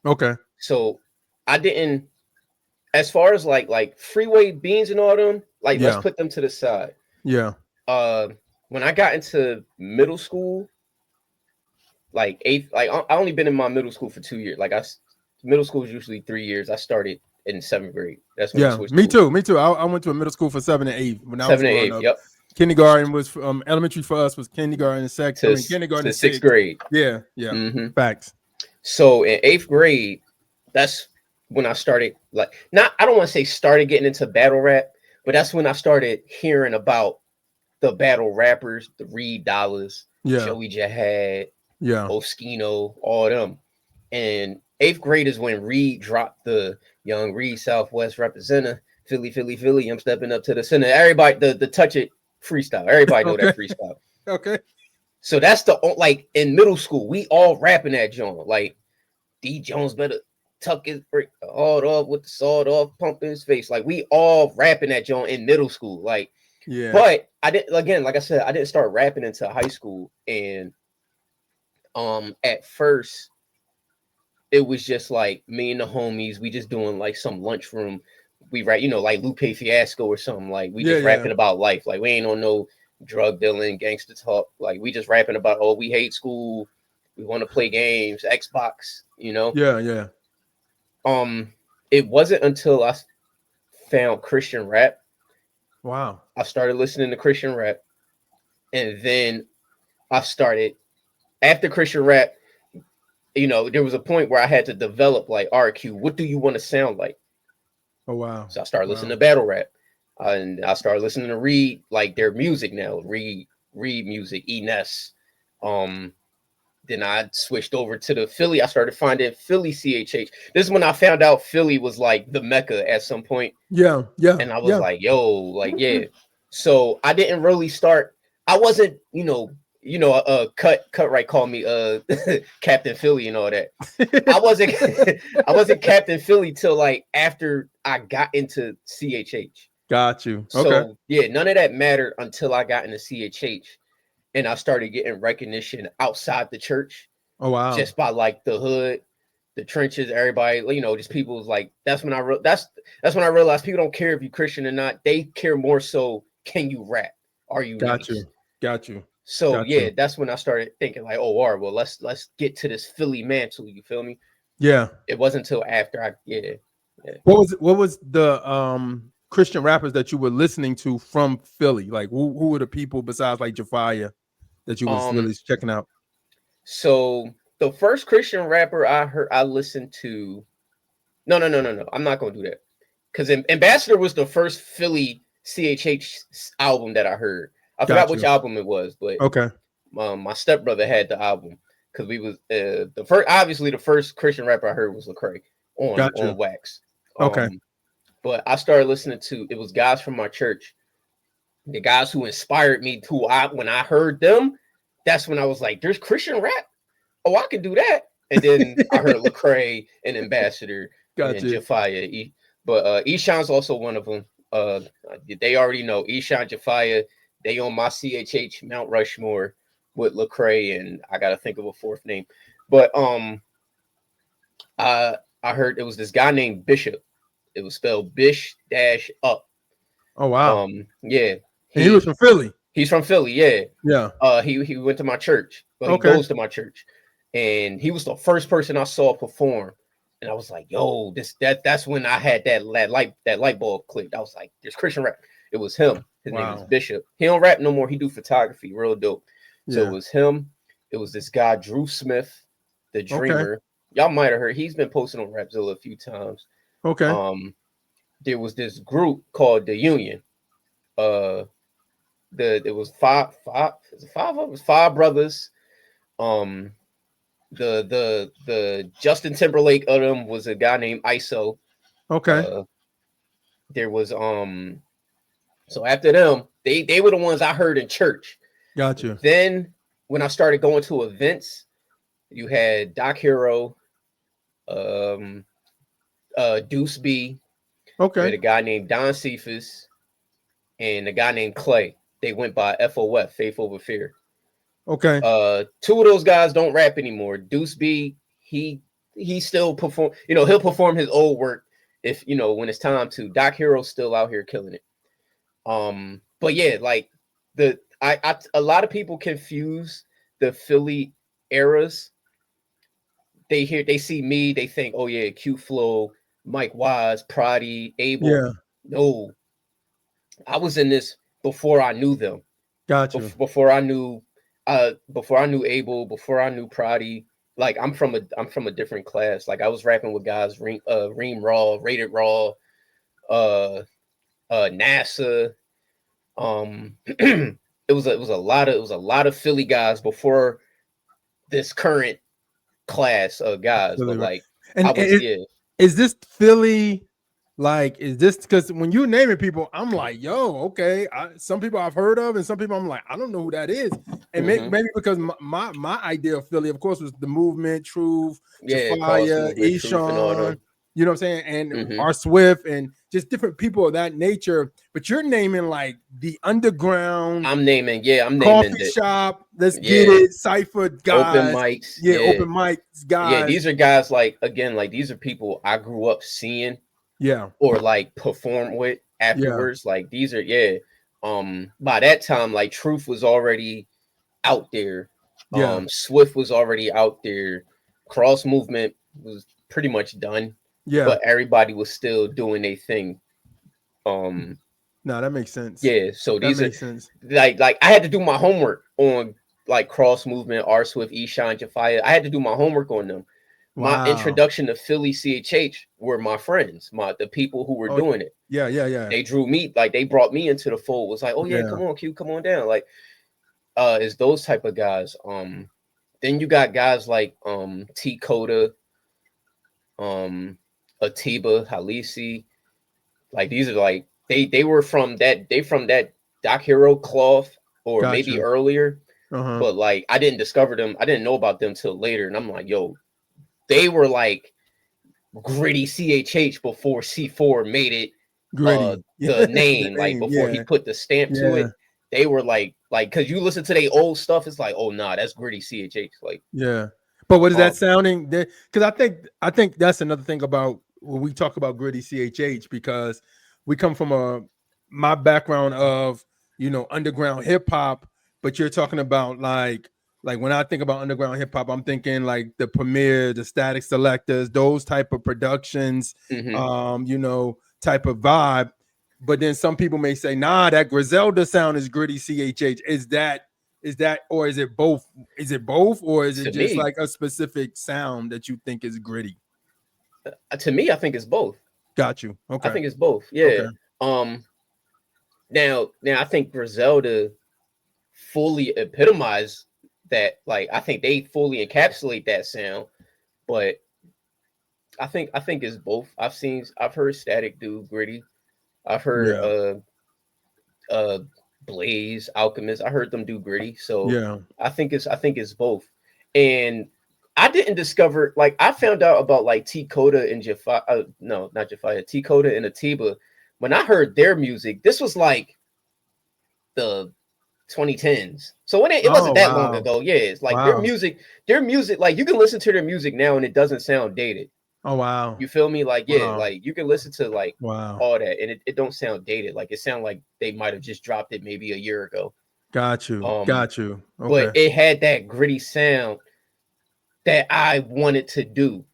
Okay. So I didn't, as far as like freeway beans and all them, like let's Yeah. put them to the side. Yeah. Uh, when I got into middle school, like eighth, like I only been in my middle school for 2 years. Middle school is usually 3 years. I started in seventh grade. That's when I Yeah. switched Me schools. too. Me too. I went to a middle school for 7 and 8 when I was Seven and growing eighth. up. Yep. Kindergarten was elementary for us was kindergarten and sec. I To mean kindergarten to and sixth six. grade. Yeah. Yeah. Hmm. Facts. So in eighth grade, that's when I started, like, not, I don't want to say started getting into battle rap, but that's when I started hearing about the battle rappers, the Reed Dollars, Yeah. Joey Jihad, Yeah. Oskino, all of them. And eighth grade is when Reed dropped the Young Reed Southwest representative, Philly, Philly, Philly. I'm stepping up to the center. Everybody, the touch it freestyle. Everybody know Okay. that freestyle. Okay. So that's the, like, in middle school, we all rapping that joint. Like, D Jones better tuck his brick hard off with the sawed off, pump in his face. Like, we all rapping that joint in middle school. Like, Yeah. but I didn't, again, like I said, I didn't start rapping until high school. And at first it was just like me and the homies, we just doing like some lunchroom. We rap, like Lupe Fiasco or something. Like, we Yeah. just Yeah. rapping about life. Like, we ain't on no drug dealing, gangster talk. Like, we just rapping about, oh, we hate school, we want to play games, Xbox, Yeah. Yeah. Um, it wasn't until I found Christian rap, Wow. I started listening to Christian rap, and then I started, after Christian rap, there was a point where I had to develop, like, RQ, what do you want to sound like? Oh wow. So I started listening Wow. to battle rap, and I started listening to Reed, like their music now, Reed music, Enes. Um, then I switched over to the Philly. I started finding Philly CHH. This is when I found out Philly was like the Mecca at some point, Yeah. Yeah. and I was Yeah. like, yo, like, yeah. So I didn't really start. I wasn't, cut right called me Captain Philly and all that. I wasn't I wasn't Captain Philly till like after I got into CHH. Got you. Okay. So yeah, none of that mattered until I got into CHH, and I started getting recognition outside the church, Oh wow. just by like the hood, the trenches, everybody, just people was like, that's when I realized people don't care if you Christian or not. They care more so, can you rap? Are you Got nice? you. Got you. So Got yeah, you. that's when I started thinking like, oh, all right, well, let's get to this Philly mantle. You feel me? Yeah. It wasn't until after I, yeah, yeah. What was the Christian rappers that you were listening to from Philly? Like who were the people besides like Jafia that you was Um, really checking out? so the first Christian rapper I listened to. No, no, no, no, no. I'm not gonna do that, because Ambassador was the first Philly CHH album that I heard. I forgot Got which you. album it was, but Okay. my stepbrother had the album, because we was the first. Obviously, the first Christian rapper I heard was Lecrae on Got you. Wax. Okay. But I started listening to, it was guys from my church, the guys who inspired me. When I heard them, that's when I was like, "There's Christian rap. Oh, I can do that." And then I heard Lecrae and Ambassador, and Got then you. Jafia. But Eshan's also one of them. They already know Eshan, Jafia. They on my CHH Mount Rushmore with Lecrae, and I gotta think of a fourth name. But I I heard it was this guy named Bishop. It was spelled Bish dash up. Oh wow. Yeah, And he was he from Philly. he's from Philly. Yeah, Yeah. he went to my church. Well, he Okay. goes to my church, and he was the first person I saw perform. And I was like, "Yo, that's when I had that light bulb clicked." I was like, "There's Christian rap." It was him. His name is Wow. Bishop. He don't rap no more. He do photography, real dope. So it Yeah. was him. It was this guy Drew Smith, the Okay. Dreamer. Y'all might have heard. He's been posting on Rapzilla a few times. Okay. Um, there was this group called the Union. Uh, it was five of us, five brothers. Um, the Justin Timberlake of them was a guy named ISO. Okay. Uh, there was so after them, they were the ones I heard in church. Got you. Then when I started going to events, you had Doc Hero, um, Deuce B. You Okay. had a guy named Don Cephas and a guy named Clay. They went by FOF, Faith Over Fear. Okay. Two of those guys don't rap anymore. Deuce B, he he still perform. You know, he'll perform his old work if you know when it's time to. Doc Hero's still out here killing it. But yeah, like a lot of people confuse the Philly eras. They see me, they think, oh yeah, Q-Flow, Mike Wise, Prodigy, Abel. Yeah, No, I was in this before I knew them. got you. Before I knew Abel, before I knew Prodigy. Like I'm from a different class. Like I was rapping with guys Reem Raw, Rated Raw, uh NASA. It was a lot of Philly guys before this current class of guys. But Philly, right. like I And was, yeah. is this Philly? Like, is this because when you're naming people, I'm like, yo, okay. Some people I've heard of, and some people I'm like, I don't know who that is. And maybe because my idea of Philly, of course, was the movement, Truth, Yeah, Cross Jafia, Movement, Truth, and all Eshawn, them. you know what I'm saying, and R Swift, and just different people of that nature. But you're naming like the underground I'm naming coffee the shop, let's get yeah, it, Cypher open guys, mics. yeah, open mics Yeah, guys, these are guys like again, like these are people I grew up seeing yeah, or like perform with yeah, afterwards. Like these are by that time, like Truth was already out there. yeah, Swift was already out there. Cross Movement was pretty much done, yeah. but everybody was still doing their thing. Um, No, that makes sense. yeah, so That these are makes sense. like I had to do my homework on like Cross Movement, R Swift, Eshawn, Jafia. I had to do my homework on them. My Wow. introduction to Philly CHH were my friends, the people who were Oh, doing it. yeah, yeah, yeah, They drew me, like they brought me into the fold. Was like, oh yeah, yeah. come on, Q, come on down. Like, is those type of guys. Then you got guys like T Coda, Atiba, Halisi. Like these are like they were from that Doc Hero cloth or Got maybe you. earlier. Uh-huh. But like I didn't discover them. I didn't know about them till later. And I'm like, yo, they were like gritty CHH before C4 made it Gritty. Yeah, the the name, like name. before he Yeah, put the stamp to yeah, it. They were like because you listen to their old stuff, it's like, oh nah, that's gritty CHH. Like yeah. But what is that um sounding? Because I think that's another thing about when we talk about gritty CHH, because we come from my background of underground hip hop, but you're talking about like when I think about underground hip hop, I'm thinking like the Premier, the Static Selectors, those type of productions, mhm. type of vibe. But then some people may say, nah, that Griselda sound is gritty CHH. Is that or is it both? Is it both, or is it To just me, like a specific sound that you think is gritty? I think it's both. Got you. I Okay. think it's both. Okay. Yeah. Um now I think Griselda fully epitomize that. Like I think they fully encapsulate that sound, but I think it's both. I've heard Static do gritty. I've heard Yeah. uh Blaze, Alchemist. I heard them do gritty. So Yeah. I think it's both. And I didn't discover like I found out about like T Coda and Jaffa no, not Jaffa, T Coda and Atiba. When I heard their music, this was like the 2010s. So it Oh wasn't that long wow. ago. Yeah, it's like Wow. their music, like you can listen to their music now and it doesn't sound dated. Oh wow. You feel me? Like, yeah, Wow. like you can listen to like Wow. all that and it don't sound dated. Like it sound like they might have just dropped it maybe a year ago. Got you. Um, Got you. but Okay. it had that gritty sound that I wanted to do.